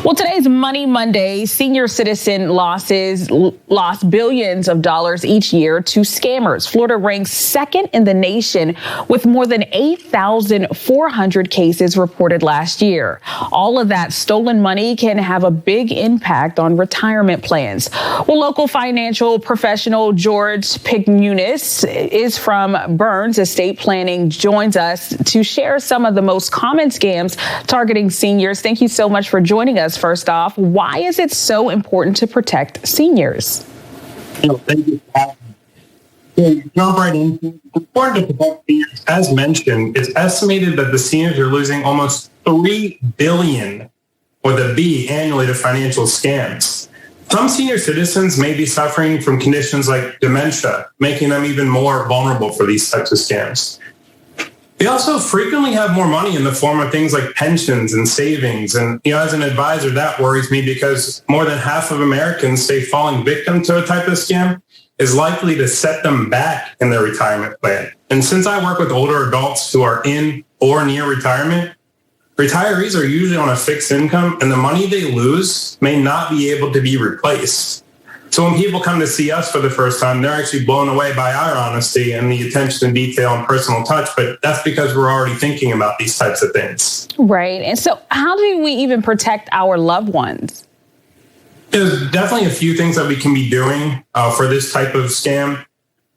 Well, today's Money Monday. Senior citizen lost billions of dollars each year to scammers. Florida ranks second in the nation with more than 8,400 cases reported last year. All of that stolen money can have a big impact on retirement plans. Well, local financial professional George Pikounis is from Burns Estate Planning, joins us to share some of the most common scams targeting seniors. Thank you so much for joining us. First off, why is it so important to protect seniors? Thank you for having me. So, jump right into it. It's important to protect seniors. As mentioned, it's estimated that the seniors are losing almost $3 billion with a B annually to financial scams. Some senior citizens may be suffering from conditions like dementia, making them even more vulnerable for these types of scams. They also frequently have more money in the form of things like pensions and savings. And, as an advisor, that worries me because more than half of Americans say falling victim to a type of scam is likely to set them back in their retirement plan. And since I work with older adults who are in or near retirement, retirees are usually on a fixed income and the money they lose may not be able to be replaced. So when people come to see us for the first time, they're actually blown away by our honesty and the attention to detail and personal touch. But that's because we're already thinking about these types of things. Right. And so how do we even protect our loved ones? There's definitely a few things that we can be doing for this type of scam.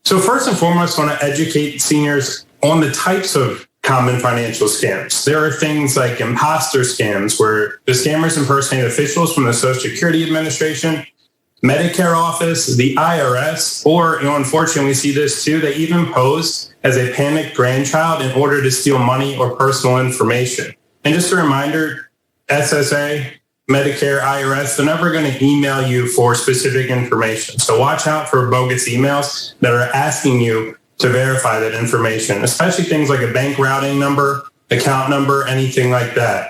So first and foremost, I want to educate seniors on the types of common financial scams. There are things like imposter scams where the scammers impersonate officials from the Social Security Administration, Medicare office, the IRS, or, unfortunately, we see this too. They even pose as a panicked grandchild in order to steal money or personal information. And just a reminder, SSA, Medicare, IRS, they're never going to email you for specific information. So watch out for bogus emails that are asking you to verify that information, especially things like a bank routing number, account number, anything like that.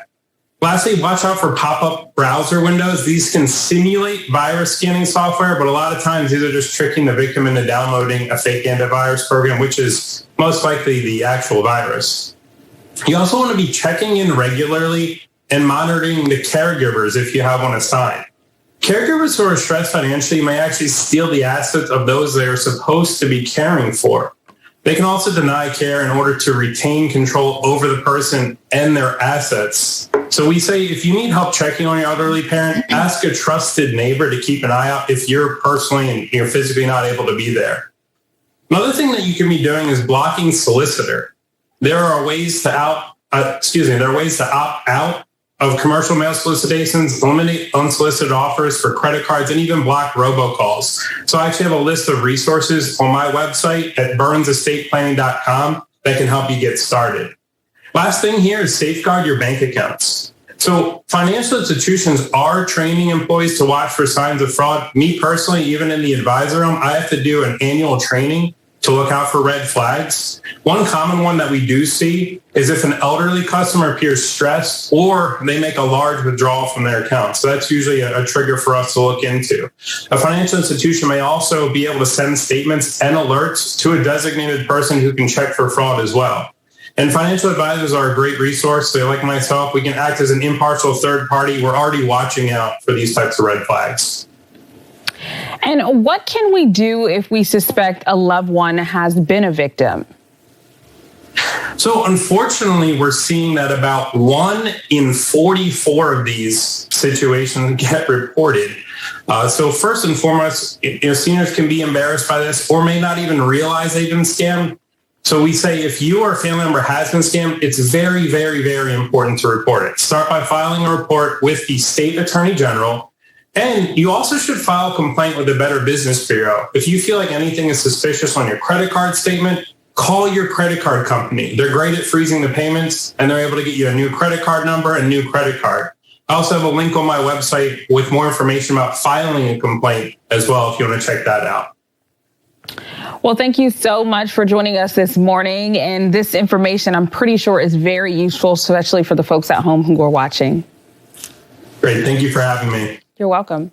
Lastly, watch out for pop-up browser windows. These can simulate virus scanning software, but a lot of times these are just tricking the victim into downloading a fake antivirus program, which is most likely the actual virus. You also want to be checking in regularly and monitoring the caregivers if you have one assigned. Caregivers who are stressed financially may actually steal the assets of those they are supposed to be caring for. They can also deny care in order to retain control over the person and their assets. So we say if you need help checking on your elderly parent, ask a trusted neighbor to keep an eye out if you're personally and you're physically not able to be there. Another thing that you can be doing is blocking solicitor. There are ways to opt out of commercial mail solicitations, eliminate unsolicited offers for credit cards, and even block robocalls. So I actually have a list of resources on my website at burnsestateplanning.com that can help you get started. Last thing here is safeguard your bank accounts. So financial institutions are training employees to watch for signs of fraud. Me personally, even in the advisor realm, I have to do an annual training to look out for red flags. One common one that we do see is if an elderly customer appears stressed or they make a large withdrawal from their account. So that's usually a trigger for us to look into. A financial institution may also be able to send statements and alerts to a designated person who can check for fraud as well. And financial advisors are a great resource. So like myself, we can act as an impartial third party. We're already watching out for these types of red flags. And what can we do if we suspect a loved one has been a victim? So unfortunately, we're seeing that about 1 in 44 of these situations get reported. So first and foremost, seniors can be embarrassed by this or may not even realize they've been scammed. So we say if you or a family member has been scammed, it's very, very, very important to report it. Start by filing a report with the state attorney general. And you also should file a complaint with the Better Business Bureau. If you feel like anything is suspicious on your credit card statement, call your credit card company. They're great at freezing the payments, and they're able to get you a new credit card number and new credit card. I also have a link on my website with more information about filing a complaint as well if you want to check that out. Well, thank you so much for joining us this morning. And this information, I'm pretty sure, is very useful, especially for the folks at home who are watching. Great. Thank you for having me. You're welcome.